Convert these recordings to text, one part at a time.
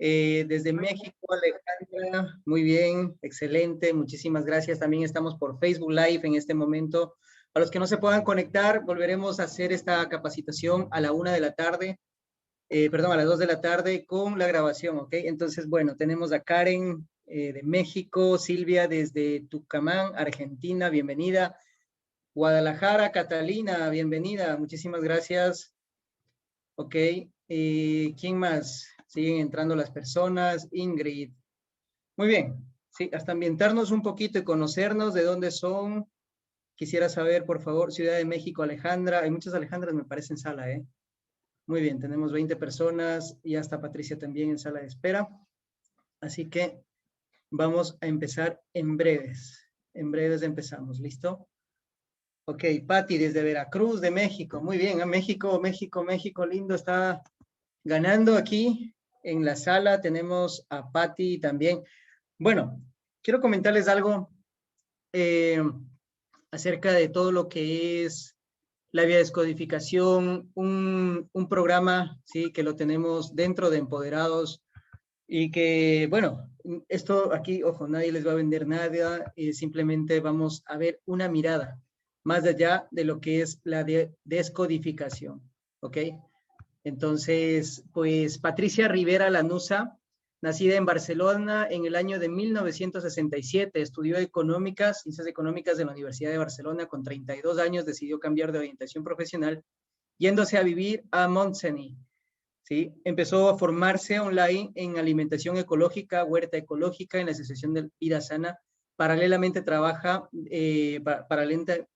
Desde México, Alejandra, muy bien, excelente, muchísimas gracias. También estamos por Facebook Live en este momento. A los que no se puedan conectar, volveremos a hacer esta capacitación a la 1 de la tarde, perdón, a las 2 de la tarde con la grabación, ¿ok? Entonces, bueno, tenemos a Karen de México, Silvia desde Tucumán, Argentina, bienvenida. Guadalajara, Catalina, bienvenida, muchísimas gracias. Ok, ¿quién más? Siguen entrando las personas. Ingrid. Muy bien, sí, hasta ambientarnos un poquito y conocernos de dónde son. Quisiera saber, por favor, Ciudad de México, Alejandra. Hay muchas Alejandras, me parece, en sala, ¿eh? Muy bien, tenemos 20 personas y hasta Patricia también en sala de espera. Así que vamos a empezar en breves. En breves empezamos, ¿listo? Ok, Patti desde Veracruz, de México. Muy bien, a México, México, México, lindo, está ganando aquí en la sala. Tenemos a Patti también. Bueno, quiero comentarles algo acerca de todo lo que es la biodescodificación, un programa, ¿sí? Que lo tenemos dentro de Empoderados y que, bueno, esto aquí, ojo, nadie les va a vender nada, simplemente vamos a ver una mirada más allá de lo que es la descodificación, ¿ok? Entonces, pues Patricia Rivera Lanuza, nacida en Barcelona en el año de 1967, estudió ciencias económicas en la Universidad de Barcelona. Con 32 años decidió cambiar de orientación profesional, yéndose a vivir a Montseny, ¿sí? Empezó a formarse online en alimentación ecológica, huerta ecológica, en la Asociación de Vida Sana. Paralelamente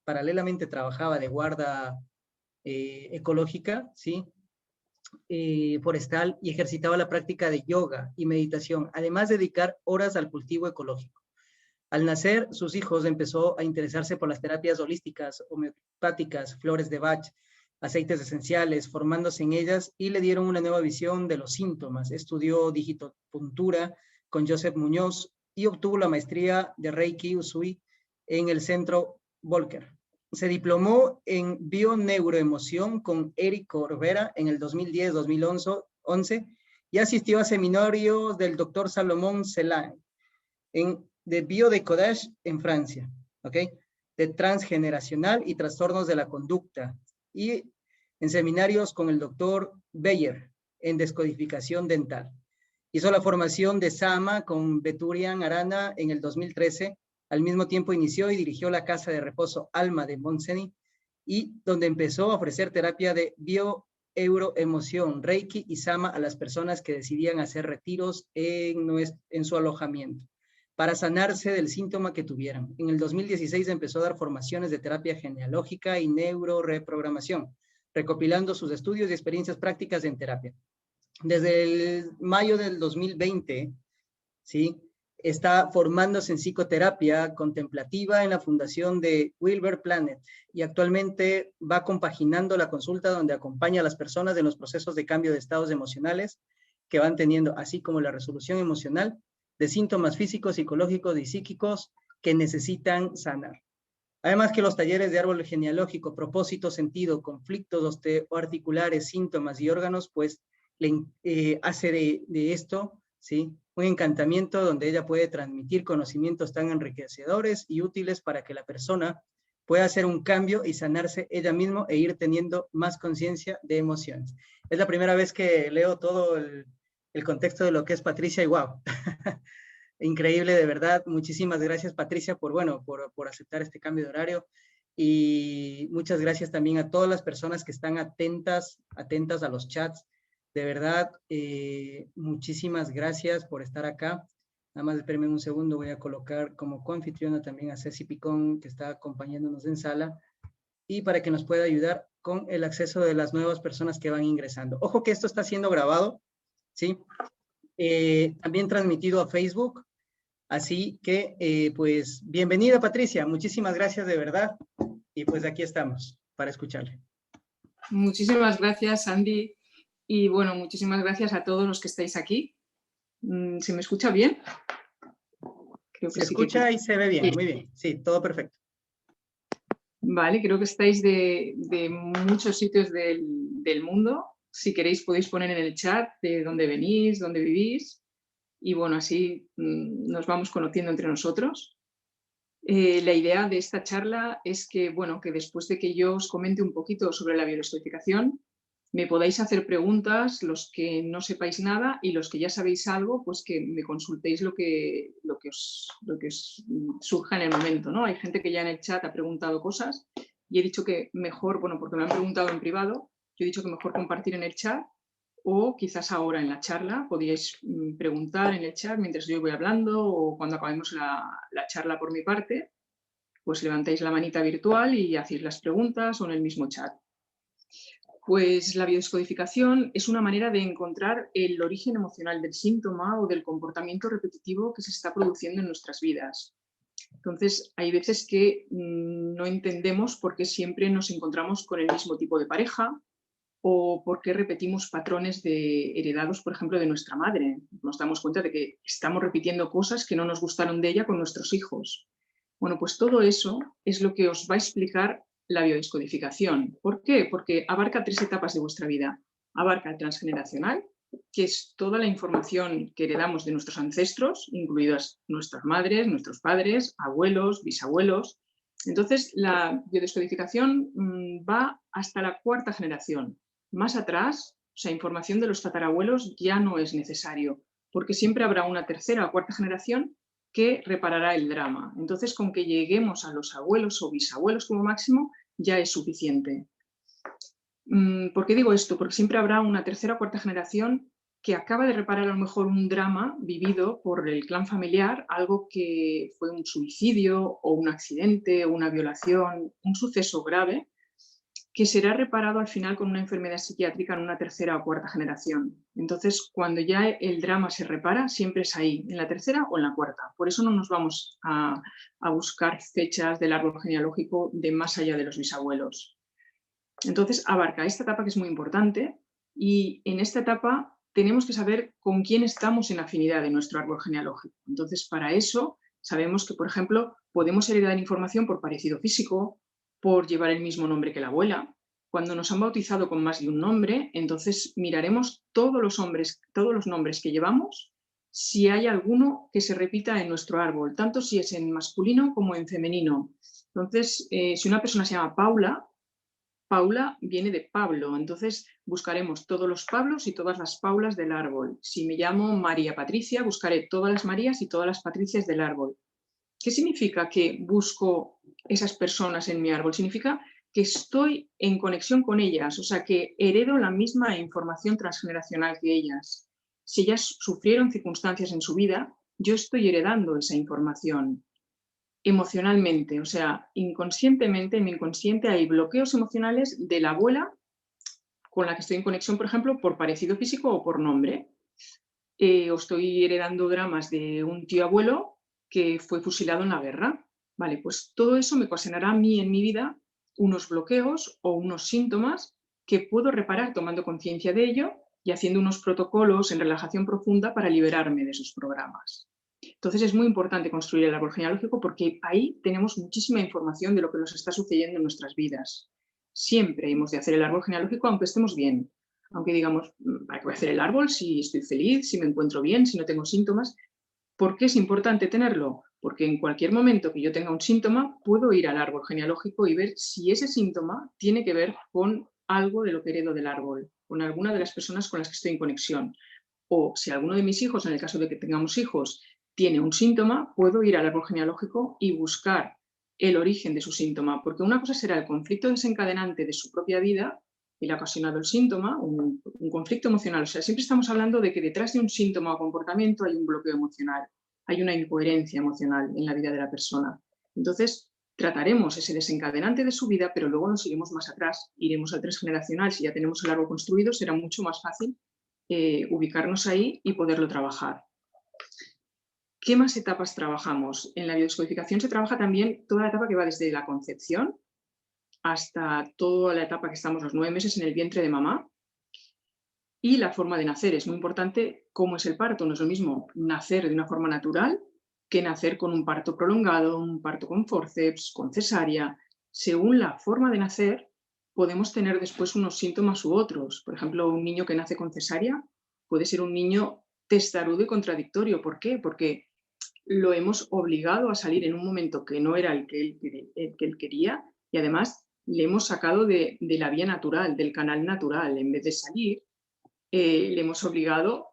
paralelamente trabajaba de guarda ecológica, ¿sí? Forestal, y ejercitaba la práctica de yoga y meditación, además de dedicar horas al cultivo ecológico. Al nacer, sus hijos empezó a interesarse por las terapias holísticas, homeopáticas, flores de Bach, aceites esenciales, formándose en ellas y le dieron una nueva visión de los síntomas. Estudió digitopuntura con Joseph Muñoz y obtuvo la maestría de Reiki Usui en el Centro Volcker. Se diplomó en bioneuroemoción con Eric Corbera en el 2010-2011 y asistió a seminarios del doctor Salomón Selay de biodecodage en Francia, ¿ok? De transgeneracional y trastornos de la conducta, y en seminarios con el doctor Beyer en descodificación dental. Hizo la formación de Sama con Beturian Arana en el 2013. Al mismo tiempo inició y dirigió la casa de reposo Alma de Montseny, y donde empezó a ofrecer terapia de bioeuroemoción, Reiki y Sama a las personas que decidían hacer retiros en su alojamiento para sanarse del síntoma que tuvieran. En el 2016 empezó a dar formaciones de terapia genealógica y neuroreprogramación, recopilando sus estudios y experiencias prácticas en terapia. Desde el mayo del 2020, ¿sí?, está formándose en psicoterapia contemplativa en la fundación de Wilber Planet, y actualmente va compaginando la consulta donde acompaña a las personas en los procesos de cambio de estados emocionales que van teniendo, así como la resolución emocional de síntomas físicos, psicológicos y psíquicos que necesitan sanar. Además que los talleres de árbol genealógico, propósito, sentido, conflictos osteoarticulares, síntomas y órganos, pues hace de esto, ¿sí?, un encantamiento donde ella puede transmitir conocimientos tan enriquecedores y útiles para que la persona pueda hacer un cambio y sanarse ella misma e ir teniendo más conciencia de emociones. Es la primera vez que leo todo el contexto de lo que es Patricia y wow. Increíble, de verdad. Muchísimas gracias, Patricia, por aceptar este cambio de horario. Y muchas gracias también a todas las personas que están atentas a los chats. De verdad, muchísimas gracias por estar acá. Nada más espérenme un segundo, voy a colocar como coanfitriona también a Ceci Picón, que está acompañándonos en sala, y para que nos pueda ayudar con el acceso de las nuevas personas que van ingresando. Ojo que esto está siendo grabado, ¿sí? También transmitido a Facebook. Así que, pues, bienvenida, Patricia. Muchísimas gracias de verdad. Y pues aquí estamos para escucharle. Muchísimas gracias, Andy. Y bueno, muchísimas gracias a todos los que estáis aquí. ¿Se me escucha bien? Creo que se escucha y se ve bien, muy bien. Sí, todo perfecto. Vale, creo que estáis de muchos sitios del mundo. Si queréis podéis poner en el chat de dónde venís, dónde vivís, y bueno, así nos vamos conociendo entre nosotros. La idea de esta charla es que, bueno, que después de que yo os comente un poquito sobre la biodescodificación, me podáis hacer preguntas, los que no sepáis nada, y los que ya sabéis algo, pues que me consultéis lo que os surja en el momento, ¿no? Hay gente que ya en el chat ha preguntado cosas y he dicho que mejor, bueno, porque me han preguntado en privado, yo he dicho que mejor compartir en el chat, o quizás ahora en la charla podíais preguntar en el chat mientras yo voy hablando, o cuando acabemos la charla por mi parte, pues levantáis la manita virtual y hacéis las preguntas o en el mismo chat. Pues la biodescodificación es una manera de encontrar el origen emocional del síntoma o del comportamiento repetitivo que se está produciendo en nuestras vidas. Entonces, hay veces que no entendemos por qué siempre nos encontramos con el mismo tipo de pareja o por qué repetimos patrones heredados, por ejemplo, de nuestra madre. Nos damos cuenta de que estamos repitiendo cosas que no nos gustaron de ella con nuestros hijos. Bueno, pues todo eso es lo que os va a explicar la biodescodificación. ¿Por qué? Porque abarca 3 etapas de vuestra vida. Abarca el transgeneracional, que es toda la información que heredamos de nuestros ancestros, incluidas nuestras madres, nuestros padres, abuelos, bisabuelos. Entonces, la biodescodificación va hasta la 4ª generación. Más atrás, o sea, información de los tatarabuelos ya no es necesario, porque siempre habrá una 3ª o 4ª generación que reparará el drama. Entonces, con que lleguemos a los abuelos o bisabuelos como máximo, ya es suficiente. ¿Por qué digo esto? Porque siempre habrá una 3ª o 4ª generación que acaba de reparar a lo mejor un drama vivido por el clan familiar, algo que fue un suicidio o un accidente o una violación, un suceso grave, que será reparado al final con una enfermedad psiquiátrica en una 3ª o 4ª generación. Entonces, cuando ya el drama se repara, siempre es ahí, en la 3ª o en la 4ª. Por eso no nos vamos a buscar fechas del árbol genealógico de más allá de los bisabuelos. Entonces, abarca esta etapa que es muy importante, y en esta etapa tenemos que saber con quién estamos en afinidad de nuestro árbol genealógico. Entonces, para eso sabemos que, por ejemplo, podemos heredar información por parecido físico, por llevar el mismo nombre que la abuela. Cuando nos han bautizado con más de un nombre, entonces miraremos todos los nombres que llevamos, si hay alguno que se repita en nuestro árbol, tanto si es en masculino como en femenino. Entonces, si una persona se llama Paula, Paula viene de Pablo, entonces buscaremos todos los Pablos y todas las Paulas del árbol. Si me llamo María Patricia, buscaré todas las Marías y todas las Patricias del árbol. ¿Qué significa que busco esas personas en mi árbol? Significa que estoy en conexión con ellas, o sea, que heredo la misma información transgeneracional que ellas. Si ellas sufrieron circunstancias en su vida, yo estoy heredando esa información emocionalmente, o sea, inconscientemente, en mi inconsciente hay bloqueos emocionales de la abuela con la que estoy en conexión, por ejemplo, por parecido físico o por nombre. O estoy heredando dramas de un tío abuelo que fue fusilado en la guerra. Vale, pues todo eso me ocasionará a mí en mi vida unos bloqueos o unos síntomas que puedo reparar tomando conciencia de ello y haciendo unos protocolos en relajación profunda para liberarme de esos programas. Entonces es muy importante construir el árbol genealógico porque ahí tenemos muchísima información de lo que nos está sucediendo en nuestras vidas. Siempre hemos de hacer el árbol genealógico aunque estemos bien. Aunque digamos, ¿para qué voy a hacer el árbol si estoy feliz, si me encuentro bien, si no tengo síntomas? ¿Por qué es importante tenerlo? Porque en cualquier momento que yo tenga un síntoma, puedo ir al árbol genealógico y ver si ese síntoma tiene que ver con algo de lo que heredo del árbol, con alguna de las personas con las que estoy en conexión. O si alguno de mis hijos, en el caso de que tengamos hijos, tiene un síntoma, puedo ir al árbol genealógico y buscar el origen de su síntoma, porque una cosa será el conflicto desencadenante de su propia vida y le ha ocasionado el síntoma, un conflicto emocional. O sea, siempre estamos hablando de que detrás de un síntoma o comportamiento hay un bloqueo emocional, hay una incoherencia emocional en la vida de la persona. Entonces, trataremos ese desencadenante de su vida, pero luego nos iremos más atrás, iremos al transgeneracional. Si ya tenemos el árbol construido, será mucho más fácil ubicarnos ahí y poderlo trabajar. ¿Qué más etapas trabajamos? En la biodescodificación se trabaja también toda la etapa que va desde la concepción hasta toda la etapa que estamos los 9 meses en el vientre de mamá. Y la forma de nacer. Es muy importante cómo es el parto. No es lo mismo nacer de una forma natural que nacer con un parto prolongado, un parto con fórceps, con cesárea. Según la forma de nacer, podemos tener después unos síntomas u otros. Por ejemplo, un niño que nace con cesárea puede ser un niño testarudo y contradictorio. ¿Por qué? Porque lo hemos obligado a salir en un momento que no era el que él quería, y además le hemos sacado de la vía natural, del canal natural. En vez de salir, le hemos obligado,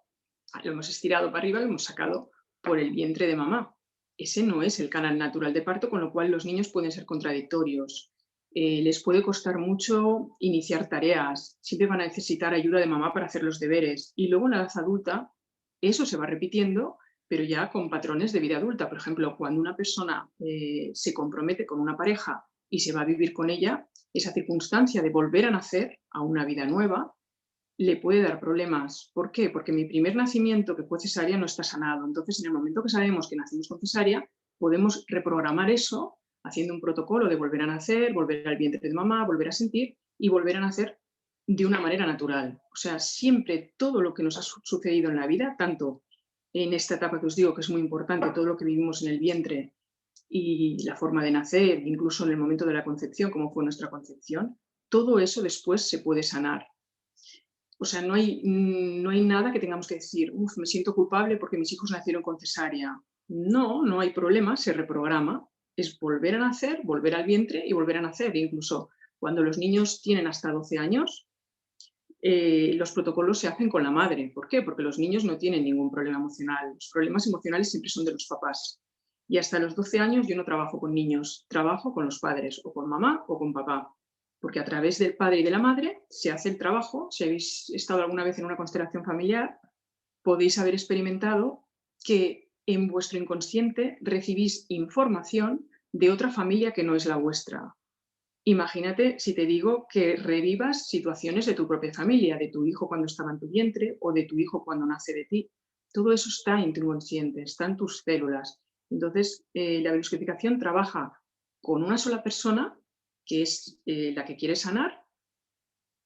lo hemos estirado para arriba, lo hemos sacado por el vientre de mamá. Ese no es el canal natural de parto, con lo cual los niños pueden ser contradictorios. Les puede costar mucho iniciar tareas, siempre van a necesitar ayuda de mamá para hacer los deberes, y luego en la edad adulta eso se va repitiendo, pero ya con patrones de vida adulta. Por ejemplo, cuando una persona se compromete con una pareja y se va a vivir con ella, esa circunstancia de volver a nacer a una vida nueva le puede dar problemas. ¿Por qué? Porque mi primer nacimiento, que fue cesárea, no está sanado. Entonces, en el momento que sabemos que nacimos con cesárea, podemos reprogramar eso haciendo un protocolo de volver a nacer, volver al vientre de mamá, volver a sentir y volver a nacer de una manera natural. O sea, siempre todo lo que nos ha sucedido en la vida, tanto en esta etapa que os digo que es muy importante, todo lo que vivimos en el vientre y la forma de nacer, incluso en el momento de la concepción, como fue nuestra concepción, todo eso después se puede sanar. O sea, no hay nada que tengamos que decir, uff, me siento culpable porque mis hijos nacieron con cesárea. No, no hay problema, se reprograma. Es volver a nacer, volver al vientre y volver a nacer. Incluso cuando los niños tienen hasta 12 años, los protocolos se hacen con la madre. ¿Por qué? Porque los niños no tienen ningún problema emocional. Los problemas emocionales siempre son de los papás. Y hasta los 12 años yo no trabajo con niños, trabajo con los padres, o con mamá o con papá. Porque a través del padre y de la madre se hace el trabajo. Si habéis estado alguna vez en una constelación familiar, podéis haber experimentado que en vuestro inconsciente recibís información de otra familia que no es la vuestra. Imagínate si te digo que revivas situaciones de tu propia familia, de tu hijo cuando estaba en tu vientre o de tu hijo cuando nace de ti. Todo eso está en tu inconsciente, está en tus células. Entonces, la biodescodificación trabaja con una sola persona, que es la que quiere sanar,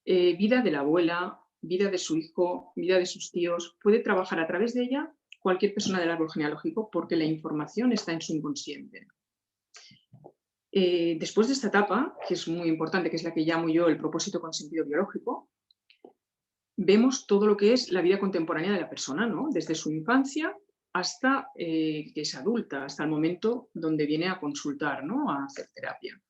vida de la abuela, vida de su hijo, vida de sus tíos. Puede trabajar a través de ella cualquier persona del árbol genealógico porque la información está en su inconsciente. Después de esta etapa, que es muy importante, que es la que llamo yo el propósito con sentido biológico, vemos todo lo que es la vida contemporánea de la persona, ¿no? Desde su infancia hasta que es adulta, hasta el momento donde viene a consultar, ¿no? A hacer terapia.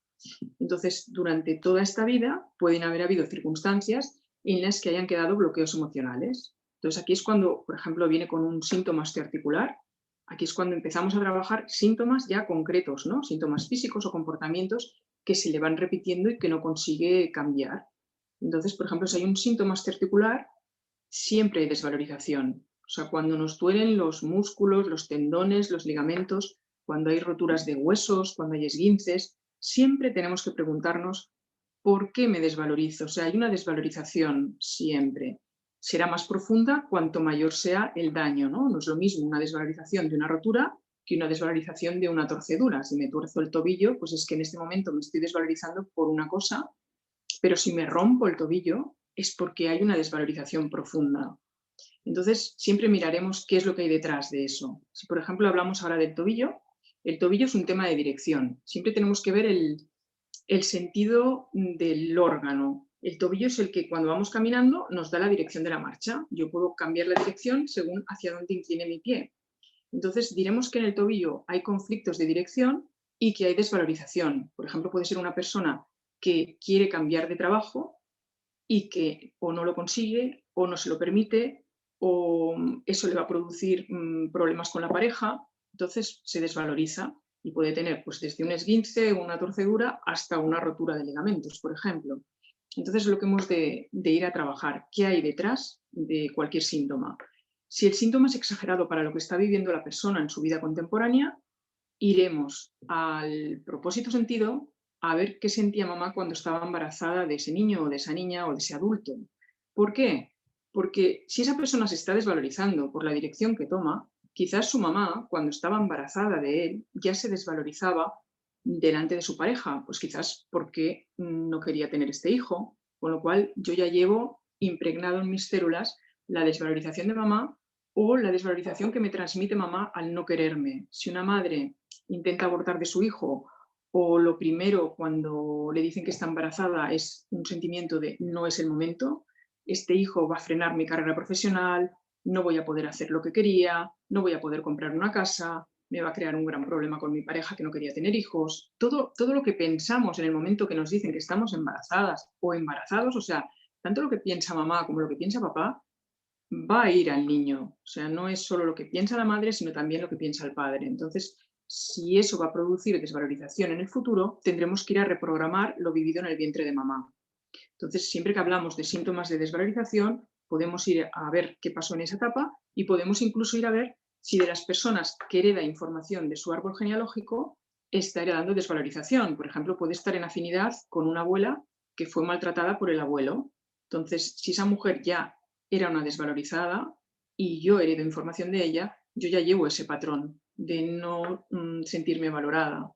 Entonces, durante toda esta vida pueden haber habido circunstancias en las que hayan quedado bloqueos emocionales. Entonces, aquí es cuando, por ejemplo, viene con un síntoma osteoarticular. Aquí es cuando empezamos a trabajar síntomas ya concretos, ¿no? Síntomas físicos o comportamientos que se le van repitiendo y que no consigue cambiar. Entonces, por ejemplo, si hay un síntoma osteoarticular, siempre hay desvalorización. O sea, cuando nos duelen los músculos, los tendones, los ligamentos, cuando hay roturas de huesos, cuando hay esguinces, siempre tenemos que preguntarnos ¿por qué me desvalorizo? O sea, hay una desvalorización siempre. Será más profunda cuanto mayor sea el daño, ¿no? No es lo mismo una desvalorización de una rotura que una desvalorización de una torcedura. Si me tuerzo el tobillo, pues es que en este momento me estoy desvalorizando por una cosa, pero si me rompo el tobillo es porque hay una desvalorización profunda. Entonces, siempre miraremos qué es lo que hay detrás de eso. Si, por ejemplo, hablamos ahora del tobillo, el tobillo es un tema de dirección. Siempre tenemos que ver el sentido del órgano. El tobillo es el que cuando vamos caminando nos da la dirección de la marcha. Yo puedo cambiar la dirección según hacia dónde incline mi pie. Entonces, diremos que en el tobillo hay conflictos de dirección y que hay desvalorización. Por ejemplo, puede ser una persona que quiere cambiar de trabajo y que o no lo consigue o no se lo permite o eso le va a producir problemas con la pareja, entonces se desvaloriza y puede tener pues, desde un esguince o una torcedura hasta una rotura de ligamentos, por ejemplo. Entonces lo que hemos de ir a trabajar, ¿qué hay detrás de cualquier síntoma? Si el síntoma es exagerado para lo que está viviendo la persona en su vida contemporánea, iremos al propósito sentido a ver qué sentía mamá cuando estaba embarazada de ese niño o de esa niña o de ese adulto. ¿Por qué? Porque si esa persona se está desvalorizando por la dirección que toma, quizás su mamá, cuando estaba embarazada de él, ya se desvalorizaba delante de su pareja, pues quizás porque no quería tener este hijo, con lo cual yo ya llevo impregnado en mis células la desvalorización de mamá o la desvalorización que me transmite mamá al no quererme. Si una madre intenta abortar de su hijo o lo primero cuando le dicen que está embarazada es un sentimiento de no es el momento, este hijo va a frenar mi carrera profesional, no voy a poder hacer lo que quería, no voy a poder comprar una casa, me va a crear un gran problema con mi pareja que no quería tener hijos. Todo lo que pensamos en el momento que nos dicen que estamos embarazadas o embarazados, o sea, tanto lo que piensa mamá como lo que piensa papá, va a ir al niño. O sea, no es solo lo que piensa la madre, sino también lo que piensa el padre. Entonces, si eso va a producir desvalorización en el futuro, tendremos que ir a reprogramar lo vivido en el vientre de mamá. Entonces, siempre que hablamos de síntomas de desvalorización, podemos ir a ver qué pasó en esa etapa y podemos incluso ir a ver si de las personas que hereda información de su árbol genealógico está heredando desvalorización. Por ejemplo, puede estar en afinidad con una abuela que fue maltratada por el abuelo. Entonces, si esa mujer ya era una desvalorizada y yo heredo información de ella, yo ya llevo ese patrón de no sentirme valorada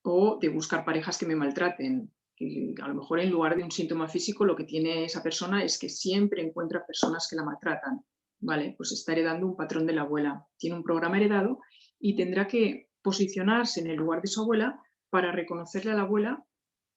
o de buscar parejas que me maltraten. Que a lo mejor en lugar de un síntoma físico lo que tiene esa persona es que siempre encuentra personas que la maltratan. Vale, pues está heredando un patrón de la abuela. Tiene un programa heredado y tendrá que posicionarse en el lugar de su abuela para reconocerle a la abuela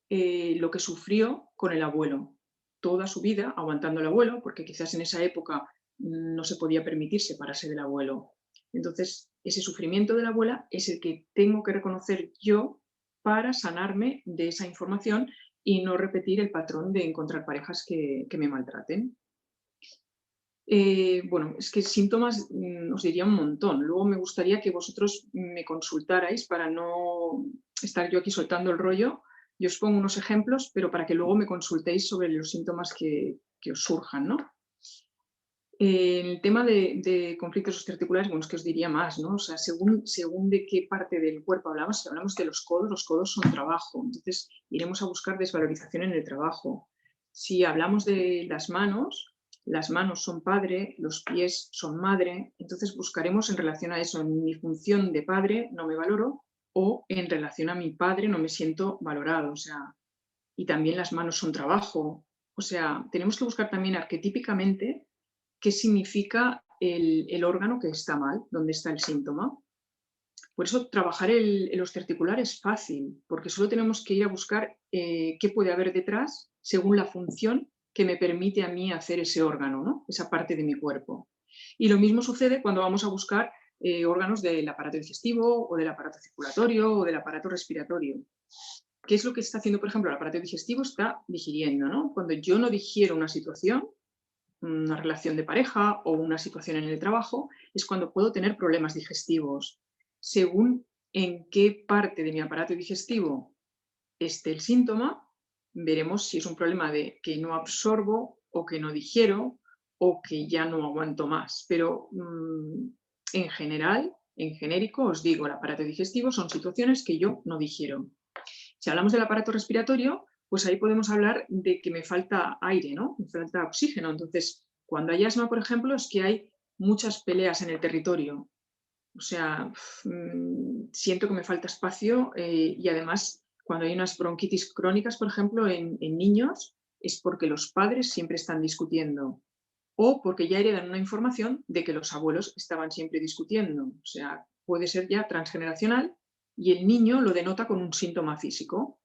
lo que sufrió con el abuelo. Toda su vida aguantando al abuelo, porque quizás en esa época no se podía permitir separarse del abuelo. Entonces, ese sufrimiento de la abuela es el que tengo que reconocer yo para sanarme de esa información y no repetir el patrón de encontrar parejas que me maltraten. Bueno, es que síntomas os diría un montón. Luego me gustaría que vosotros me consultarais para no estar yo aquí soltando el rollo. Yo os pongo unos ejemplos, pero para que luego me consultéis sobre los síntomas que os surjan, ¿no? El tema de conflictos osteoarticulares, bueno, es que os diría más, ¿no? O sea, según de qué parte del cuerpo hablamos, si hablamos de los codos son trabajo, entonces iremos a buscar desvalorización en el trabajo. Si hablamos de las manos son padre, los pies son madre, entonces buscaremos en relación a eso, en mi función de padre no me valoro o en relación a mi padre no me siento valorado, o sea, y también las manos son trabajo, o sea, tenemos que buscar también arquetípicamente qué significa el órgano que está mal, dónde está el síntoma. Por eso trabajar el osteoarticular es fácil, porque solo tenemos que ir a buscar qué puede haber detrás según la función que me permite a mí hacer ese órgano, ¿no? Esa parte de mi cuerpo. Y lo mismo sucede cuando vamos a buscar órganos del aparato digestivo o del aparato circulatorio o del aparato respiratorio. ¿Qué es lo que está haciendo, por ejemplo, el aparato digestivo? Está digiriendo, ¿no? Cuando yo no digiero una situación, una relación de pareja o una situación en el trabajo, es cuando puedo tener problemas digestivos. Según en qué parte de mi aparato digestivo esté el síntoma, veremos si es un problema de que no absorbo o que no digiero o que ya no aguanto más. Pero en general, en genérico, os digo, el aparato digestivo son situaciones que yo no digiero. Si hablamos del aparato respiratorio, pues ahí podemos hablar de que me falta aire, ¿no? Me falta oxígeno. Entonces, cuando hay asma, por ejemplo, es que hay muchas peleas en el territorio. O sea, siento que me falta espacio y además cuando hay unas bronquitis crónicas, por ejemplo, en niños, es porque los padres siempre están discutiendo o porque ya heredan una información de que los abuelos estaban siempre discutiendo. O sea, puede ser ya transgeneracional y el niño lo denota con un síntoma físico.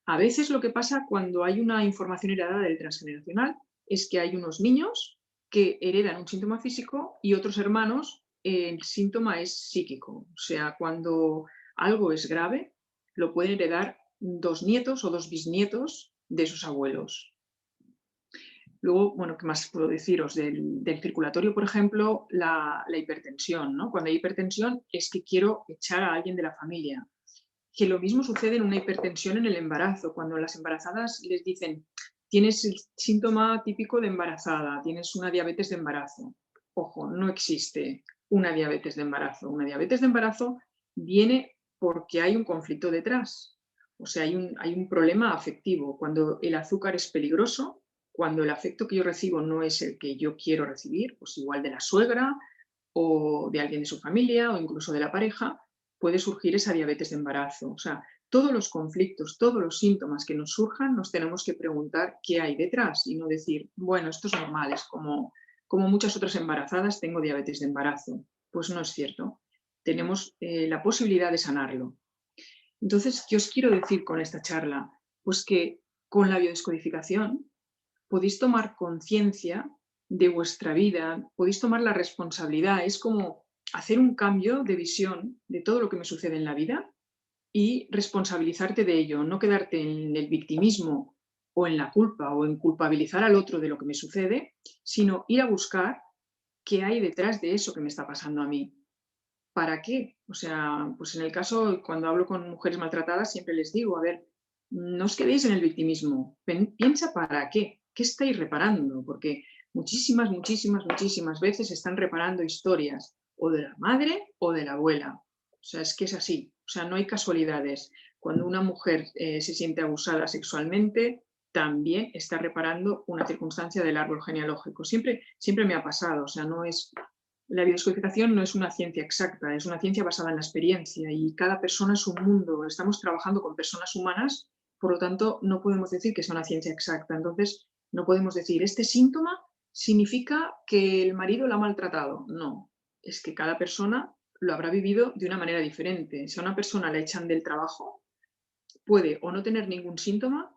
A veces lo que pasa cuando hay una información heredada del transgeneracional es que hay unos niños que heredan un síntoma físico y otros hermanos el síntoma es psíquico. O sea, cuando algo es grave, lo pueden heredar 2 nietos o 2 bisnietos de sus abuelos. Luego, bueno, ¿qué más puedo deciros? Del circulatorio, por ejemplo, la hipertensión, ¿no? Cuando hay hipertensión es que quiero echar a alguien de la familia. Que lo mismo sucede en una hipertensión en el embarazo, cuando las embarazadas les dicen, tienes el síntoma típico de embarazada, tienes una diabetes de embarazo. Ojo, no existe una diabetes de embarazo. Una diabetes de embarazo viene porque hay un conflicto detrás. O sea, hay un problema afectivo. Cuando el azúcar es peligroso, cuando el afecto que yo recibo no es el que yo quiero recibir, pues igual de la suegra o de alguien de su familia o incluso de la pareja, puede surgir esa diabetes de embarazo. O sea, todos los conflictos, todos los síntomas que nos surjan, nos tenemos que preguntar qué hay detrás y no decir, bueno, esto es normal, es como muchas otras embarazadas tengo diabetes de embarazo. Pues no es cierto. Tenemos la posibilidad de sanarlo. Entonces, ¿qué os quiero decir con esta charla? Pues que con la biodescodificación podéis tomar conciencia de vuestra vida, podéis tomar la responsabilidad. Es como hacer un cambio de visión de todo lo que me sucede en la vida y responsabilizarte de ello, no quedarte en el victimismo o en la culpa o en culpabilizar al otro de lo que me sucede, sino ir a buscar qué hay detrás de eso que me está pasando a mí. ¿Para qué? O sea, pues en el caso, cuando hablo con mujeres maltratadas, siempre les digo, a ver, no os quedéis en el victimismo, piensa para qué, qué estáis reparando, porque muchísimas veces están reparando historias o de la madre o de la abuela. O sea, es que es así, o sea, no hay casualidades. Cuando una mujer se siente abusada sexualmente, también está reparando una circunstancia del árbol genealógico. Siempre me ha pasado, o sea, no es la biodescodificación no es una ciencia exacta, es una ciencia basada en la experiencia y cada persona es un mundo. Estamos trabajando con personas humanas, por lo tanto, no podemos decir que sea una ciencia exacta. Entonces, no podemos decir, este síntoma significa que el marido la ha maltratado. No, es que cada persona lo habrá vivido de una manera diferente. Si a una persona la echan del trabajo, puede o no tener ningún síntoma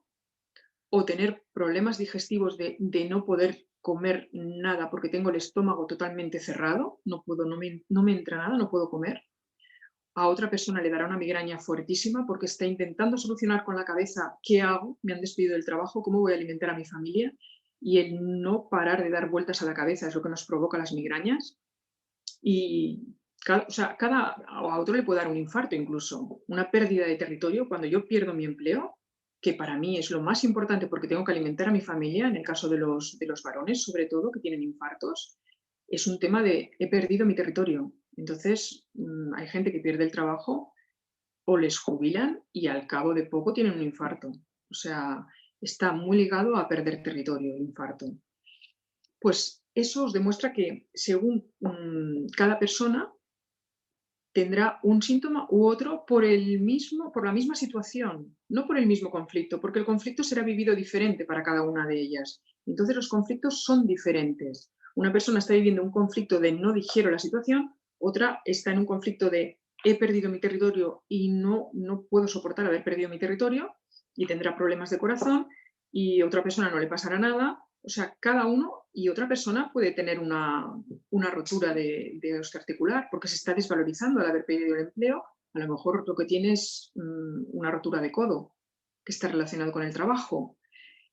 o tener problemas digestivos de no poder comer nada porque tengo el estómago totalmente cerrado, no me entra nada, no puedo comer. A otra persona le dará una migraña fuertísima porque está intentando solucionar con la cabeza qué hago, me han despedido del trabajo, cómo voy a alimentar a mi familia, y el no parar de dar vueltas a la cabeza es lo que nos provoca las migrañas. Y o sea, a otro le puede dar un infarto incluso, una pérdida de territorio. Cuando yo pierdo mi empleo, que para mí es lo más importante porque tengo que alimentar a mi familia, en el caso de los varones sobre todo, que tienen infartos, es un tema de he perdido mi territorio. Entonces, hay gente que pierde el trabajo o les jubilan y al cabo de poco tienen un infarto. O sea, está muy ligado a perder territorio, el infarto. Pues eso os demuestra que según cada persona tendrá un síntoma u otro por la misma situación, no por el mismo conflicto, porque el conflicto será vivido diferente para cada una de ellas. Entonces los conflictos son diferentes. Una persona está viviendo un conflicto de no digiero la situación, otra está en un conflicto de he perdido mi territorio y no puedo soportar haber perdido mi territorio y tendrá problemas de corazón, y otra persona no le pasará nada. O sea, cada uno y otra persona puede tener una rotura de osteoarticular porque se está desvalorizando al haber perdido el empleo. A lo mejor lo que tiene es una rotura de codo que está relacionado con el trabajo.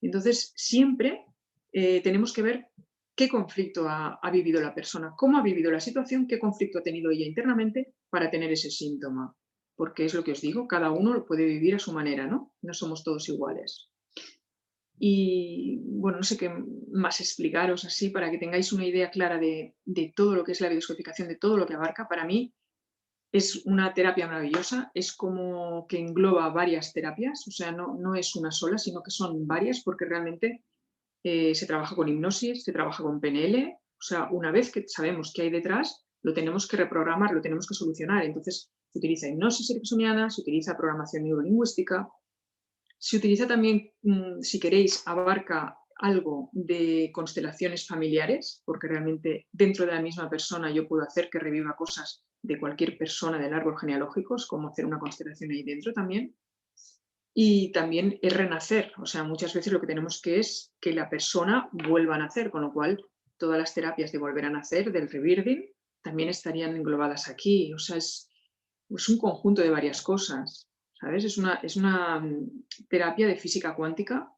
Entonces, siempre tenemos que ver qué conflicto ha vivido la persona, cómo ha vivido la situación, qué conflicto ha tenido ella internamente para tener ese síntoma. Porque es lo que os digo, cada uno lo puede vivir a su manera, ¿no? No somos todos iguales. Y bueno, no sé qué más explicaros así para que tengáis una idea clara de todo lo que es la biodescodificación, de todo lo que abarca. Para mí es una terapia maravillosa, es como que engloba varias terapias, o sea, no es una sola, sino que son varias porque realmente se trabaja con hipnosis, se trabaja con PNL, o sea, una vez que sabemos qué hay detrás, lo tenemos que reprogramar, lo tenemos que solucionar. Entonces, se utiliza hipnosis ericksoniana, se utiliza programación neurolingüística. Se utiliza también, si queréis, abarca algo de constelaciones familiares, porque realmente dentro de la misma persona yo puedo hacer que reviva cosas de cualquier persona del árbol genealógico, es como hacer una constelación ahí dentro también. Y también es renacer, o sea, muchas veces lo que tenemos que es que la persona vuelva a nacer, con lo cual todas las terapias de volver a nacer, del rebirthing, también estarían englobadas aquí. O sea, es un conjunto de varias cosas, ¿sabes? Es una terapia de física cuántica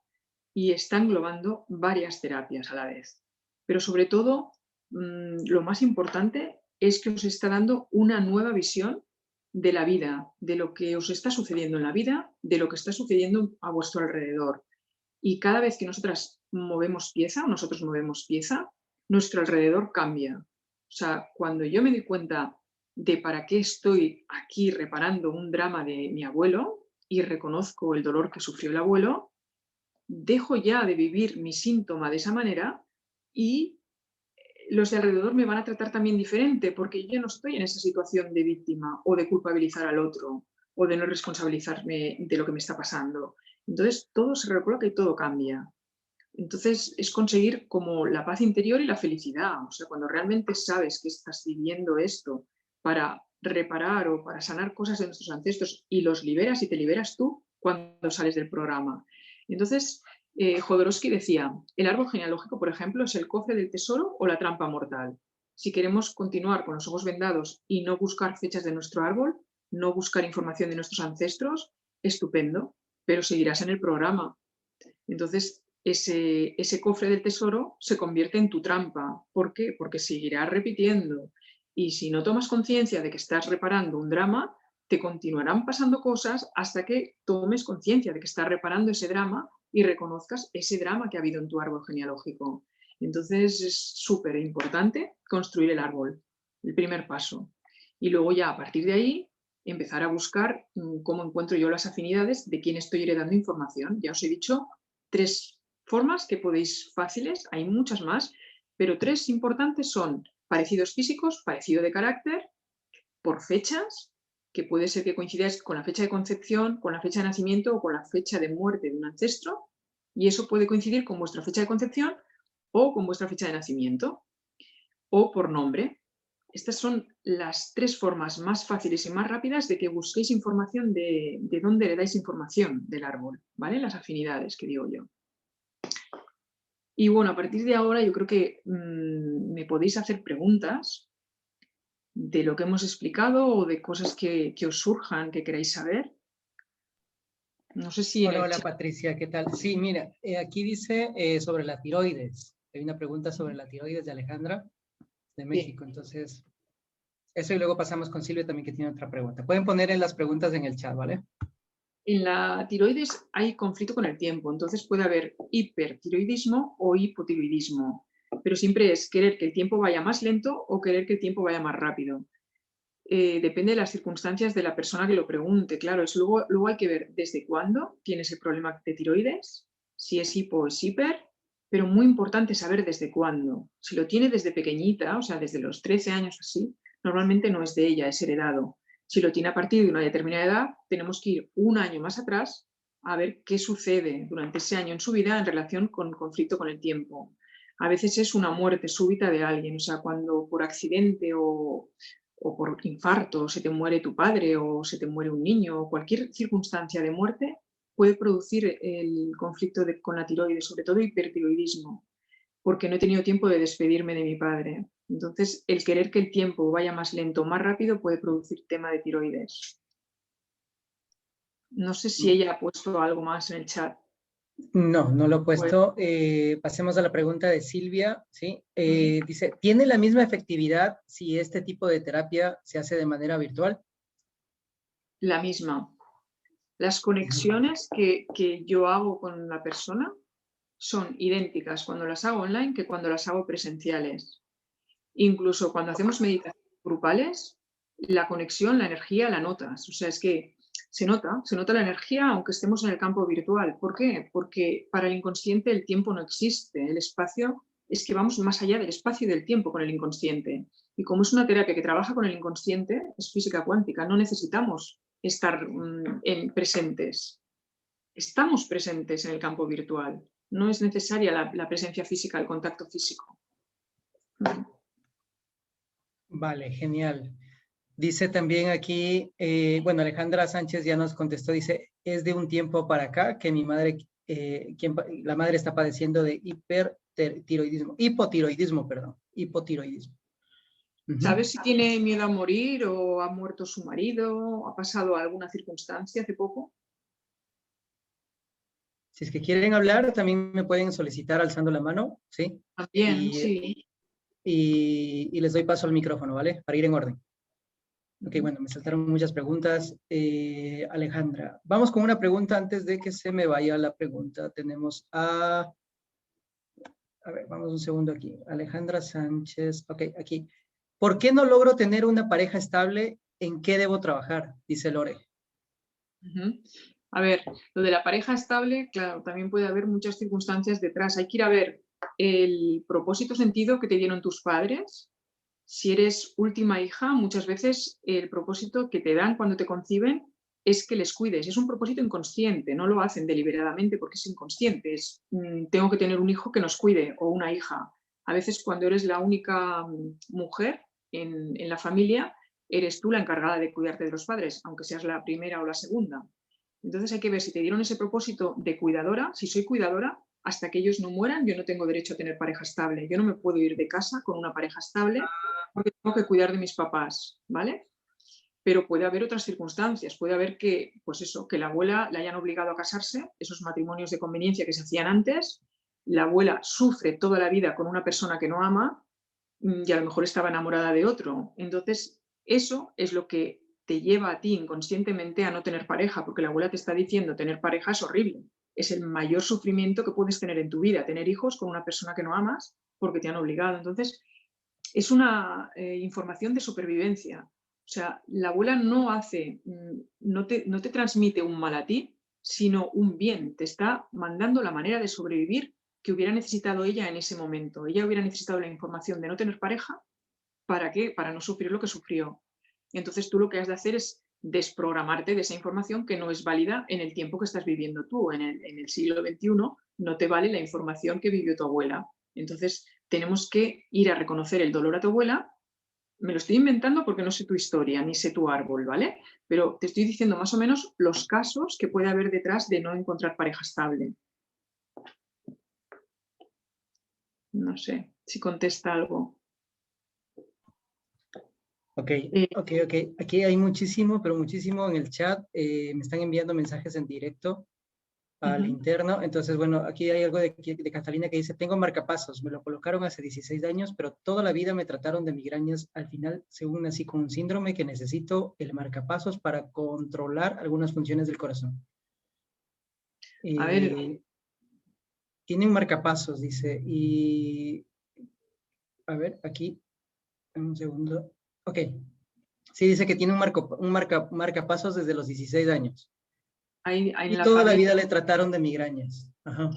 y está englobando varias terapias a la vez. Pero sobre todo, lo más importante es que os está dando una nueva visión de la vida, de lo que os está sucediendo en la vida, de lo que está sucediendo a vuestro alrededor. Y cada vez que nosotros movemos pieza, nuestro alrededor cambia. O sea, cuando yo me doy cuenta de para qué estoy aquí reparando un drama de mi abuelo y reconozco el dolor que sufrió el abuelo, dejo ya de vivir mi síntoma de esa manera y los de alrededor me van a tratar también diferente porque yo no estoy en esa situación de víctima o de culpabilizar al otro o de no responsabilizarme de lo que me está pasando. Entonces todo se recoloca y todo cambia. Entonces es conseguir como la paz interior y la felicidad. O sea, cuando realmente sabes que estás viviendo esto para reparar o para sanar cosas de nuestros ancestros y los liberas y te liberas tú cuando sales del programa. Entonces, Jodorowsky decía, el árbol genealógico, por ejemplo, es el cofre del tesoro o la trampa mortal. Si queremos continuar con los ojos vendados y no buscar fechas de nuestro árbol, no buscar información de nuestros ancestros, estupendo, pero seguirás en el programa. Entonces, ese cofre del tesoro se convierte en tu trampa. ¿Por qué? Porque seguirás repitiendo. Y si no tomas conciencia de que estás reparando un drama, te continuarán pasando cosas hasta que tomes conciencia de que estás reparando ese drama y reconozcas ese drama que ha habido en tu árbol genealógico. Entonces es súper importante construir el árbol, el primer paso. Y luego ya a partir de ahí empezar a buscar cómo encuentro yo las afinidades de quién estoy heredando información. Ya os he dicho 3 formas que podéis fáciles, hay muchas más, pero 3 importantes son parecidos físicos, parecido de carácter, por fechas, que puede ser que coincidáis con la fecha de concepción, con la fecha de nacimiento o con la fecha de muerte de un ancestro, y eso puede coincidir con vuestra fecha de concepción o con vuestra fecha de nacimiento, o por nombre. Estas son las 3 formas más fáciles y más rápidas de que busquéis información de dónde le dais información del árbol, ¿vale? Las afinidades que digo yo. Y bueno, a partir de ahora yo creo que me podéis hacer preguntas de lo que hemos explicado o de cosas que os surjan, que queráis saber. No sé si... Hola, Patricia, ¿qué tal? Sí, mira, aquí dice sobre la tiroides. Hay una pregunta sobre la tiroides de Alejandra, de México. Sí. Entonces, eso y luego pasamos con Silvia también que tiene otra pregunta. Pueden poner en las preguntas en el chat, ¿vale? En la tiroides hay conflicto con el tiempo, entonces puede haber hipertiroidismo o hipotiroidismo, pero siempre es querer que el tiempo vaya más lento o querer que el tiempo vaya más rápido. Depende de las circunstancias de la persona que lo pregunte, claro, luego hay que ver desde cuándo tienes el problema de tiroides, si es hipo o es hiper, pero muy importante saber desde cuándo. Si lo tiene desde pequeñita, o sea, desde los 13 años así, normalmente no es de ella, es heredado. Si lo tiene a partir de una determinada edad, tenemos que ir un año más atrás a ver qué sucede durante ese año en su vida en relación con conflicto con el tiempo. A veces es una muerte súbita de alguien, o sea, cuando por accidente o por infarto se te muere tu padre o se te muere un niño o cualquier circunstancia de muerte puede producir el conflicto con la tiroides, sobre todo hipertiroidismo, porque no he tenido tiempo de despedirme de mi padre. Entonces, el querer que el tiempo vaya más lento o más rápido puede producir tema de tiroides. No sé si ella ha puesto algo más en el chat. No, no lo he puesto. Pasemos a la pregunta de Silvia, ¿sí? Dice, ¿tiene la misma efectividad si este tipo de terapia se hace de manera virtual? La misma. Las conexiones que yo hago con la persona son idénticas cuando las hago online que cuando las hago presenciales. Incluso cuando hacemos meditaciones grupales, la conexión, la energía la notas. O sea, es que se nota la energía aunque estemos en el campo virtual. ¿Por qué? Porque para el inconsciente el tiempo no existe. El espacio es que vamos más allá del espacio y del tiempo con el inconsciente. Y como es una terapia que trabaja con el inconsciente, es física cuántica, no necesitamos estar presentes. Estamos presentes en el campo virtual. No es necesaria la presencia física, el contacto físico. Vale, genial. Dice también aquí, bueno, Alejandra Sánchez ya nos contestó, dice, es de un tiempo para acá que mi madre, la madre está padeciendo de hipotiroidismo, perdón, hipotiroidismo. ¿Sabes si tiene miedo a morir o ha muerto su marido? ¿Ha pasado alguna circunstancia hace poco? Si es que quieren hablar, también me pueden solicitar alzando la mano, ¿sí? También, sí. Y les doy paso al micrófono, ¿vale? Para ir en orden. Ok, bueno, me saltaron muchas preguntas. Alejandra, vamos con una pregunta antes de que se me vaya la pregunta. Tenemos a ver, vamos un segundo aquí. Alejandra Sánchez, ok, aquí. ¿Por qué no logro tener una pareja estable? ¿En qué debo trabajar? Dice Lore. A ver, lo de la pareja estable, claro, también puede haber muchas circunstancias detrás. Hay que ir a ver el propósito sentido que te dieron tus padres. Si eres última hija, muchas veces el propósito que te dan cuando te conciben es que les cuides. Es un propósito inconsciente, no lo hacen deliberadamente porque es inconsciente. Es, tengo que tener un hijo que nos cuide o una hija. A veces cuando eres la única mujer en la familia, eres tú la encargada de cuidarte de los padres, aunque seas la primera o la segunda. Entonces hay que ver si te dieron ese propósito de cuidadora. Si soy cuidadora, hasta que ellos no mueran, yo no tengo derecho a tener pareja estable. Yo no me puedo ir de casa con una pareja estable porque tengo que cuidar de mis papás, ¿vale? Pero puede haber otras circunstancias. Puede haber que, pues eso, que la abuela la hayan obligado a casarse, esos matrimonios de conveniencia que se hacían antes. La abuela sufre toda la vida con una persona que no ama y a lo mejor estaba enamorada de otro. Entonces, eso es lo que te lleva a ti inconscientemente a no tener pareja, porque la abuela te está diciendo tener pareja es horrible. Es el mayor sufrimiento que puedes tener en tu vida, tener hijos con una persona que no amas porque te han obligado. Entonces, es una información de supervivencia. O sea, la abuela no hace, no te transmite un mal a ti, sino un bien. Te está mandando la manera de sobrevivir que hubiera necesitado ella en ese momento. Ella hubiera necesitado la información de no tener pareja. ¿Para qué? Para no sufrir lo que sufrió. Y entonces tú lo que has de hacer es desprogramarte de esa información que no es válida en el tiempo que estás viviendo tú. En el siglo XXI no te vale la información que vivió tu abuela. Entonces tenemos que ir a reconocer el dolor a tu abuela. Me lo estoy inventando porque no sé tu historia ni sé tu árbol, ¿vale? Pero te estoy diciendo más o menos los casos que puede haber detrás de no encontrar pareja estable. No sé si contesta algo. Ok. Aquí hay muchísimo, pero muchísimo en el chat. Me están enviando mensajes en directo al interno. Entonces, bueno, aquí hay algo de Catalina que dice, tengo marcapasos, me lo colocaron hace 16 años, pero toda la vida me trataron de migrañas. Al final, según nací con un síndrome que necesito el marcapasos para controlar algunas funciones del corazón. A ver, Tiene un marcapasos, dice, y a ver, aquí, un segundo. Ok, sí, dice que tiene un marcapasos desde los 16 años. hay Y en la toda la familia. vida le trataron de migrañas. Ajá.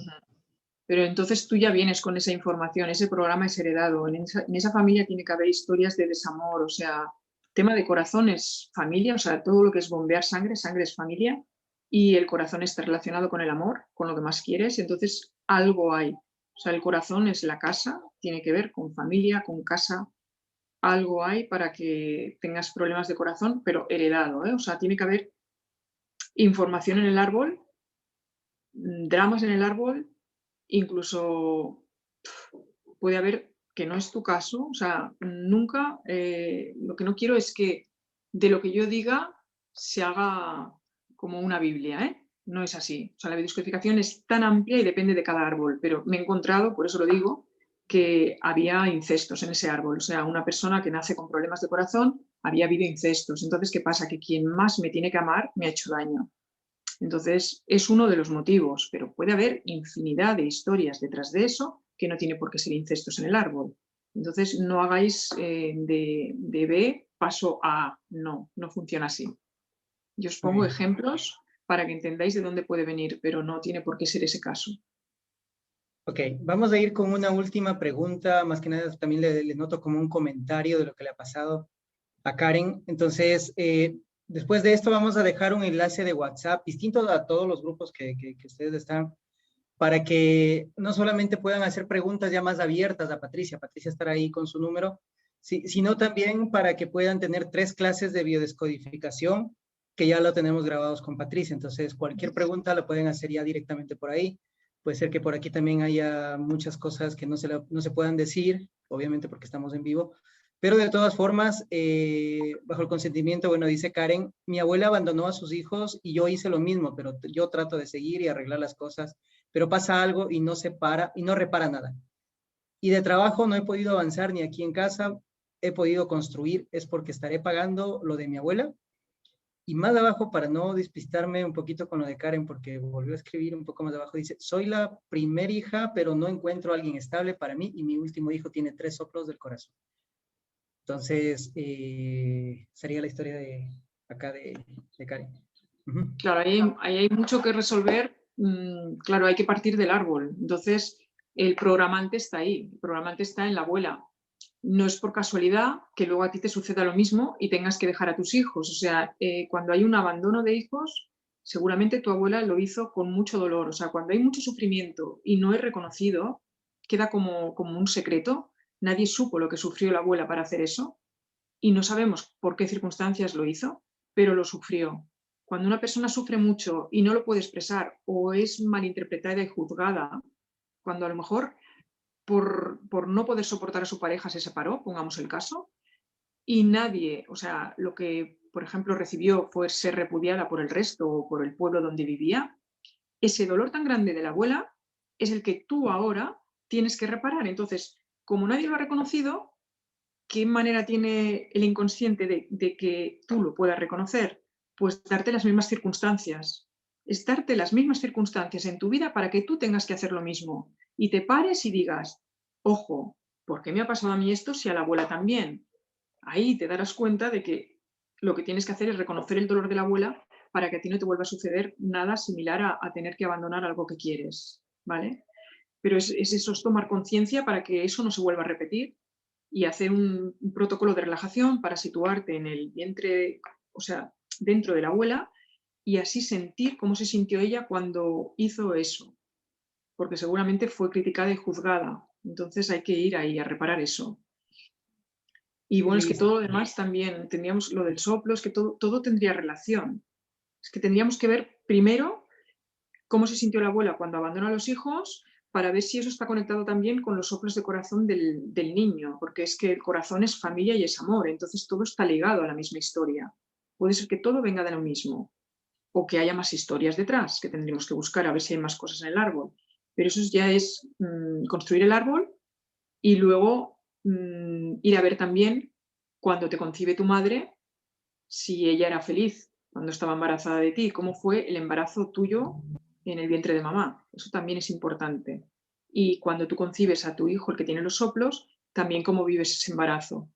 Pero entonces tú ya vienes con esa información, ese programa es heredado. En esa familia tiene que haber historias de desamor, o sea, tema de corazón es familia, o sea, todo lo que es bombear sangre, sangre es familia, y el corazón está relacionado con el amor, con lo que más quieres, entonces algo hay. O sea, el corazón es la casa, tiene que ver con familia, con casa, algo hay para que tengas problemas de corazón, pero heredado, ¿eh? O sea, tiene que haber información en el árbol, dramas en el árbol, incluso puede haber que no es tu caso, o sea, nunca, lo que no quiero es que de lo que yo diga se haga como una Biblia, ¿eh? No es así. O sea, la biodescodificación es tan amplia y depende de cada árbol, pero me he encontrado, por eso lo digo, que había incestos en ese árbol. O sea, una persona que nace con problemas de corazón, había habido incestos. Entonces, ¿qué pasa? Que quien más me tiene que amar me ha hecho daño. Entonces, es uno de los motivos, pero puede haber infinidad de historias detrás de eso que no tiene por qué ser incestos en el árbol. Entonces, no hagáis de B paso a A. No, no funciona así. Yo os pongo ejemplos para que entendáis de dónde puede venir, pero no tiene por qué ser ese caso. Ok, vamos a ir con una última pregunta, más que nada también le noto como un comentario de lo que le ha pasado a Karen. Entonces, después de esto vamos a dejar un enlace de WhatsApp distinto a todos los grupos que ustedes están, para que no solamente puedan hacer preguntas ya más abiertas a Patricia estará ahí con su número, sino también para que puedan tener 3 clases de biodescodificación que ya lo tenemos grabados con Patricia. Entonces, cualquier pregunta la pueden hacer ya directamente por ahí. Puede ser que por aquí también haya muchas cosas que no se puedan decir, obviamente porque estamos en vivo, pero de todas formas, bajo el consentimiento, bueno, dice Karen, mi abuela abandonó a sus hijos y yo hice lo mismo, pero yo trato de seguir y arreglar las cosas, pero pasa algo y no se para y no repara nada. Y de trabajo no he podido avanzar ni aquí en casa, he podido construir, es porque estaré pagando lo de mi abuela. Y más abajo, para no despistarme un poquito con lo de Karen, porque volvió a escribir un poco más abajo, dice, soy la primera hija, pero no encuentro a alguien estable para mí y mi último hijo tiene 3 soplos del corazón. Entonces, sería la historia de acá de Karen. Claro, ahí hay mucho que resolver. Claro, hay que partir del árbol. Entonces, el programante está ahí, el programante está en la abuela. No es por casualidad que luego a ti te suceda lo mismo y tengas que dejar a tus hijos. O sea, cuando hay un abandono de hijos, seguramente tu abuela lo hizo con mucho dolor. O sea, cuando hay mucho sufrimiento y no es reconocido, queda como un secreto. Nadie supo lo que sufrió la abuela para hacer eso. y no sabemos por qué circunstancias lo hizo, pero lo sufrió. Cuando una persona sufre mucho y no lo puede expresar o es malinterpretada y juzgada, cuando a lo mejor por no poder soportar a su pareja se separó, pongamos el caso, y nadie, o sea, lo que, por ejemplo, recibió fue ser repudiada por el resto o por el pueblo donde vivía, ese dolor tan grande de la abuela es el que tú ahora tienes que reparar. Entonces, como nadie lo ha reconocido, ¿qué manera tiene el inconsciente de que tú lo puedas reconocer? Pues darte las mismas circunstancias. Es darte las mismas circunstancias en tu vida para que tú tengas que hacer lo mismo. Y te pares y digas, ojo, ¿por qué me ha pasado a mí esto si a la abuela también? Ahí te darás cuenta de que lo que tienes que hacer es reconocer el dolor de la abuela para que a ti no te vuelva a suceder nada similar a tener que abandonar algo que quieres, ¿vale? Pero es eso, es tomar conciencia para que eso no se vuelva a repetir y hacer un protocolo de relajación para situarte en el vientre, o sea, dentro de la abuela y así sentir cómo se sintió ella cuando hizo eso, porque seguramente fue criticada y juzgada. Entonces hay que ir ahí a reparar eso. Y bueno, es que Listo. todo lo demás también, tendríamos lo del soplo, es que todo tendría relación. Es que tendríamos que ver primero cómo se sintió la abuela cuando abandonó a los hijos para ver si eso está conectado también con los soplos de corazón del niño, porque es que el corazón es familia y es amor, entonces todo está ligado a la misma historia. Puede ser que todo venga de lo mismo o que haya más historias detrás que tendremos que buscar a ver si hay más cosas en el árbol. Pero eso ya es construir el árbol y luego ir a ver también cuando te concibe tu madre, si ella era feliz cuando estaba embarazada de ti, cómo fue el embarazo tuyo en el vientre de mamá. Eso también es importante. Y cuando tú concibes a tu hijo, el que tiene los soplos, también cómo vives ese embarazo.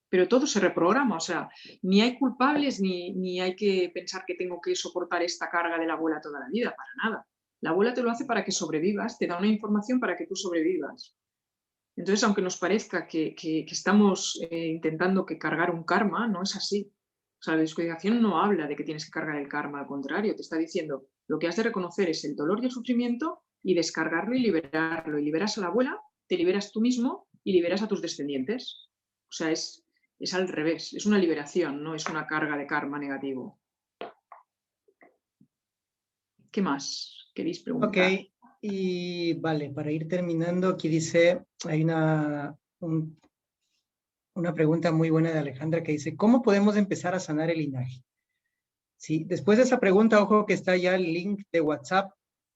Pero todo se reprograma, o sea, ni hay culpables ni hay que pensar que tengo que soportar esta carga de la abuela toda la vida, para nada. La abuela te lo hace para que sobrevivas, te da una información para que tú sobrevivas. Entonces, aunque nos parezca que estamos intentando que cargar un karma, no es así. O sea, la descodificación no habla de que tienes que cargar el karma, al contrario, te está diciendo lo que has de reconocer es el dolor y el sufrimiento y descargarlo y liberarlo. Y liberas a la abuela, te liberas tú mismo y liberas a tus descendientes. O sea, es al revés, es una liberación, no es una carga de karma negativo. ¿Qué más queréis Ok, preguntar? y vale, para ir terminando, aquí dice, hay una pregunta muy buena de Alejandra que dice, ¿cómo podemos empezar a sanar el linaje? Sí, después de esa pregunta, ojo que está ya el link de WhatsApp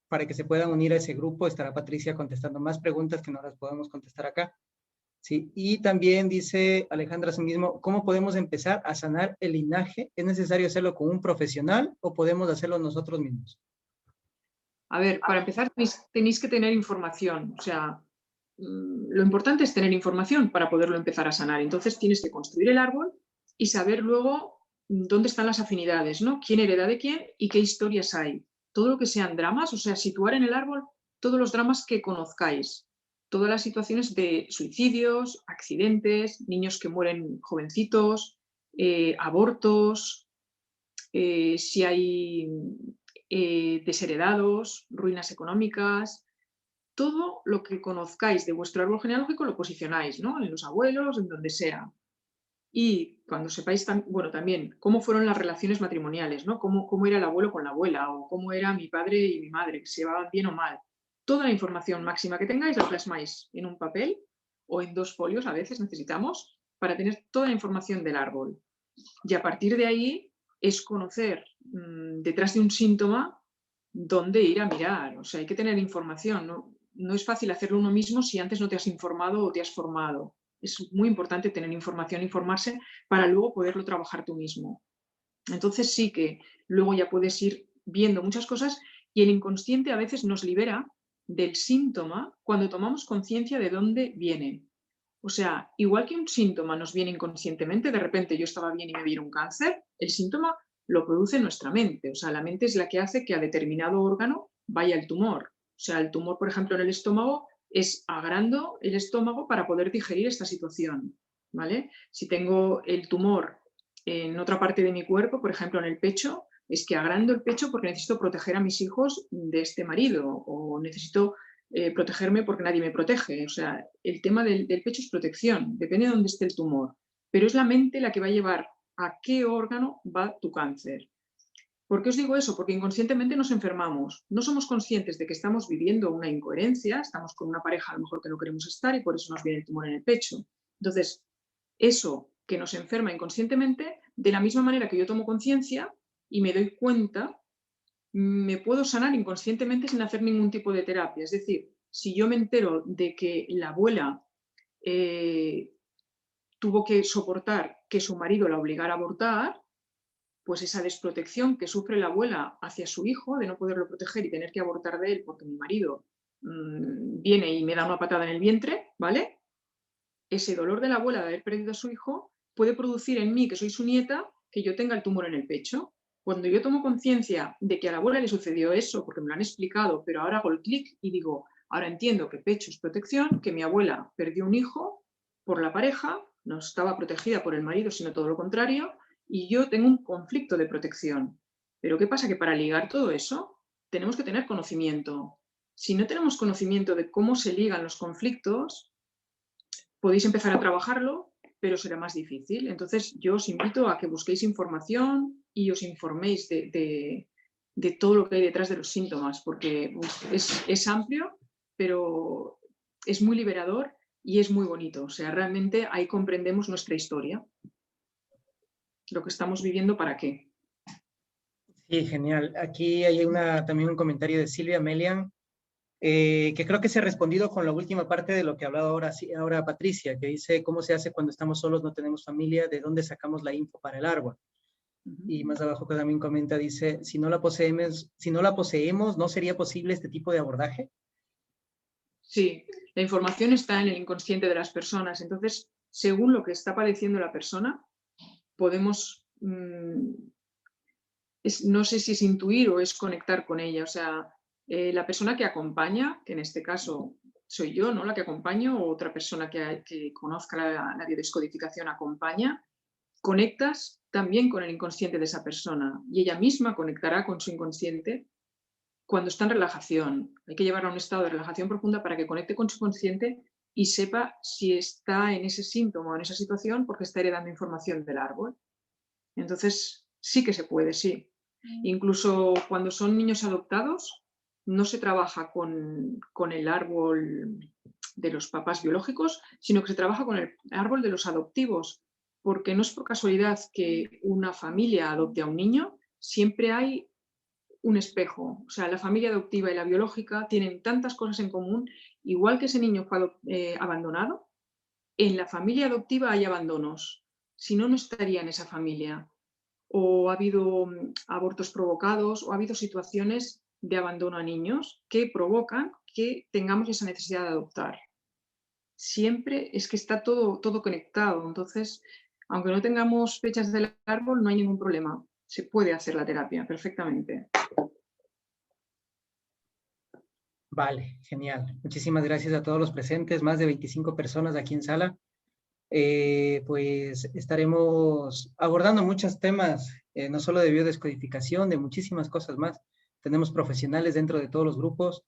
para que se puedan unir a ese grupo. Estará Patricia contestando más preguntas que no las podemos contestar acá. Sí, y también dice Alejandra asimismo, ¿cómo podemos empezar a sanar el linaje? ¿Es necesario hacerlo con un profesional o podemos hacerlo nosotros mismos? A ver, para empezar tenéis que tener información, o sea, lo importante es tener información para poderlo empezar a sanar. Entonces tienes que construir el árbol y saber luego dónde están las afinidades, ¿no? ¿Quién hereda de quién y qué historias hay? Todo lo que sean dramas, o sea, situar en el árbol todos los dramas que conozcáis, todas las situaciones de suicidios, accidentes, niños que mueren jovencitos, abortos, si hay desheredados, ruinas económicas, todo lo que conozcáis de vuestro árbol genealógico lo posicionáis, ¿no? En los abuelos, en donde sea. Y cuando sepáis, bueno, también cómo fueron las relaciones matrimoniales, ¿no? Cómo era el abuelo con la abuela o cómo era mi padre y mi madre, si se llevaban bien o mal. Toda la información máxima que tengáis la plasmáis en un papel o en 2 folios, a veces necesitamos, para tener toda la información del árbol. Y a partir de ahí es conocer detrás de un síntoma dónde ir a mirar. O sea, hay que tener información. No es fácil hacerlo uno mismo si antes no te has informado o te has formado. Es muy importante tener información, informarse para luego poderlo trabajar tú mismo. Entonces sí que luego ya puedes ir viendo muchas cosas y el inconsciente a veces nos libera del síntoma cuando tomamos conciencia de dónde viene. O sea, igual que un síntoma nos viene inconscientemente, de repente yo estaba bien y me viene un cáncer, el síntoma lo produce nuestra mente. O sea, la mente es la que hace que a determinado órgano vaya el tumor. O sea, el tumor, por ejemplo, en el estómago es agrando el estómago para poder digerir esta situación. ¿Vale? Si tengo el tumor en otra parte de mi cuerpo, por ejemplo, en el pecho, es que agrando el pecho porque necesito proteger a mis hijos de este marido o necesito protegerme porque nadie me protege. O sea, el tema del pecho es protección, depende de dónde esté el tumor. pero es la mente la que va a llevar a qué órgano va tu cáncer. ¿Por qué os digo eso? Porque inconscientemente nos enfermamos. No somos conscientes de que estamos viviendo una incoherencia, estamos con una pareja a lo mejor que no queremos estar y por eso nos viene el tumor en el pecho. Entonces, eso que nos enferma inconscientemente, de la misma manera que yo tomo conciencia y me doy cuenta, me puedo sanar inconscientemente sin hacer ningún tipo de terapia. Es decir, si yo me entero de que la abuela tuvo que soportar que su marido la obligara a abortar, pues esa desprotección que sufre la abuela hacia su hijo, de no poderlo proteger y tener que abortar de él porque mi marido viene y me da una patada en el vientre, ¿vale? Ese dolor de la abuela de haber perdido a su hijo puede producir en mí, que soy su nieta, que yo tenga el tumor en el pecho. Cuando yo tomo conciencia de que a la abuela le sucedió eso, porque me lo han explicado, pero ahora hago el clic y digo, ahora entiendo que pecho es protección, que mi abuela perdió un hijo por la pareja, no estaba protegida por el marido, sino todo lo contrario, y yo tengo un conflicto de protección. Pero ¿qué pasa? Que para ligar todo eso tenemos que tener conocimiento. Si no tenemos conocimiento de cómo se ligan los conflictos, podéis empezar a trabajarlo, pero será más difícil. Entonces yo os invito a que busquéis información y os informéis de todo lo que hay detrás de los síntomas, porque es amplio, pero es muy liberador y es muy bonito. O sea, realmente ahí comprendemos nuestra historia. Lo que estamos viviendo, ¿para qué? Sí, genial. Aquí hay también un comentario de Silvia Melian, que creo que se ha respondido con la última parte de lo que ha hablado ahora Patricia, que dice, ¿cómo se hace cuando estamos solos, no tenemos familia? ¿De dónde sacamos la info para el árbol? Y más abajo que también comenta, dice, si no la poseemos, ¿no sería posible este tipo de abordaje? Sí, la información está en el inconsciente de las personas. Entonces, según lo que está padeciendo la persona, podemos, no sé si es intuir o es conectar con ella. O sea, la persona que acompaña, que en este caso soy yo, ¿no? La que acompaño, o otra persona que conozca la biodescodificación acompaña, conectas también con el inconsciente de esa persona y ella misma conectará con su inconsciente cuando está en relajación. Hay que llevarla a un estado de relajación profunda para que conecte con su consciente y sepa si está en ese síntoma o en esa situación porque está heredando información del árbol. Entonces, sí que se puede, sí. Incluso cuando son niños adoptados, no se trabaja con el árbol de los papás biológicos, sino que se trabaja con el árbol de los adoptivos, porque no es por casualidad que una familia adopte a un niño, siempre hay un espejo. O sea, la familia adoptiva y la biológica tienen tantas cosas en común, igual que ese niño fue abandonado, en la familia adoptiva hay abandonos, si no, no estaría en esa familia. O ha habido abortos provocados, o ha habido situaciones de abandono a niños que provocan que tengamos esa necesidad de adoptar. Siempre es que está todo conectado. Entonces, aunque no tengamos fechas del árbol, no hay ningún problema. Se puede hacer la terapia perfectamente. Vale, genial. Muchísimas gracias a todos los presentes, más de 25 personas aquí en sala. Pues estaremos abordando muchos temas, no solo de biodescodificación, de muchísimas cosas más. Tenemos profesionales dentro de todos los grupos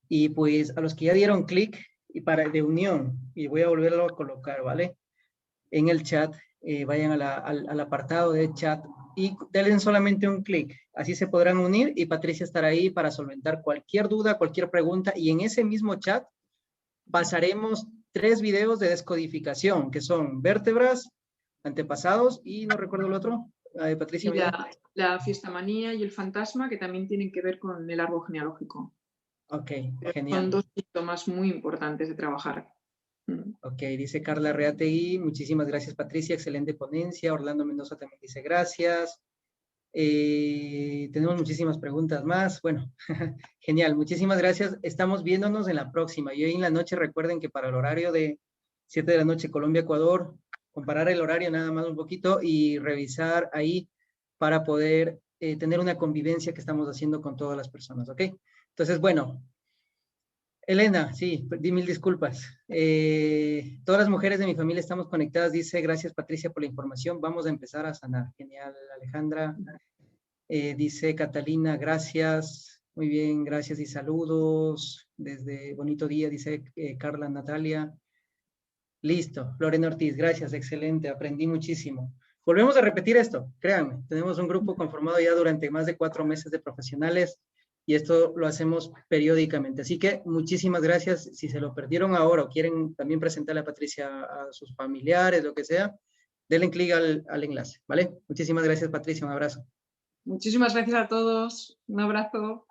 y pues a los que ya dieron clic y de unión, y voy a volverlo a colocar, ¿vale? En el chat, vayan al apartado de chat y denle solamente un clic. Así se podrán unir y Patricia estará ahí para solventar cualquier duda, cualquier pregunta. Y en ese mismo chat pasaremos 3 videos de descodificación, que son vértebras, antepasados y no recuerdo el otro. Patricia, y la fiesta manía y el fantasma, que también tienen que ver con el árbol genealógico. Ok, Pero genial. son 2 síntomas muy importantes de trabajar. Ok, dice Carla Reategui, muchísimas gracias Patricia, excelente ponencia. Orlando Mendoza también dice gracias. Tenemos muchísimas preguntas más. Bueno, genial, muchísimas gracias. Estamos viéndonos en la próxima. Y hoy en la noche recuerden que para el horario de 7 de la noche Colombia, Ecuador, comparar el horario nada más un poquito y revisar ahí para poder tener una convivencia que estamos haciendo con todas las personas, ¿ok? Entonces, bueno, Elena, sí, di mil disculpas. Todas las mujeres de mi familia estamos conectadas, dice, gracias Patricia por la información, vamos a empezar a sanar. Genial, Alejandra. Dice Catalina, gracias, muy bien, gracias y saludos. Desde bonito día, dice Carla Natalia. Listo, Lorena Ortiz, gracias, excelente, aprendí muchísimo. Volvemos a repetir esto, créanme, tenemos un grupo conformado ya durante más de 4 meses de profesionales y esto lo hacemos periódicamente. Así que muchísimas gracias. Si se lo perdieron ahora o quieren también presentarle a Patricia a sus familiares, lo que sea, denle clic al enlace, ¿vale? Muchísimas gracias, Patricia, un abrazo. Muchísimas gracias a todos. Un abrazo.